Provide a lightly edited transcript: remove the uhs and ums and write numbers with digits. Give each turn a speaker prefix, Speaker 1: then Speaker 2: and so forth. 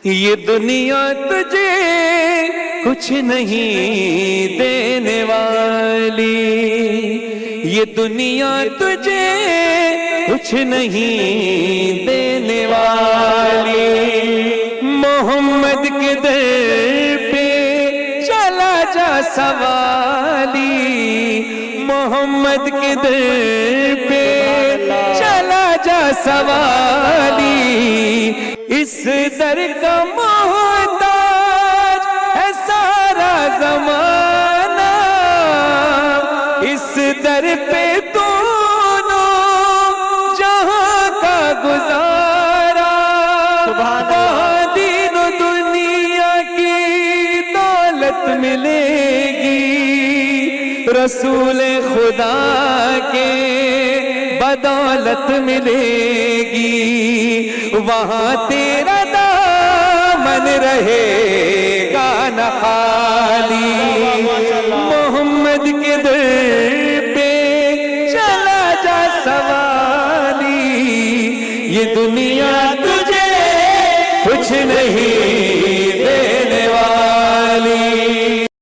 Speaker 1: یہ دنیا تجھے کچھ نہیں دینے والی، یہ دنیا تجھے کچھ نہیں دینے والی، محمد کے در پہ چلا جا سوالی، محمد کے در پہ چلا جا سوالی، اس در کا محتاج ہے سارا زمانہ، اس در پہ دونوں جہاں کا گزارا، وہاں دین و دنیا کی دولت ملے گی، رسول خدا کے بدولت ملے گی، وہاں تیرا دامن رہے گا نہ خالی، محمد کے در پہ چلا جا سوالی، یہ دنیا تجھے کچھ نہیں دینے والی۔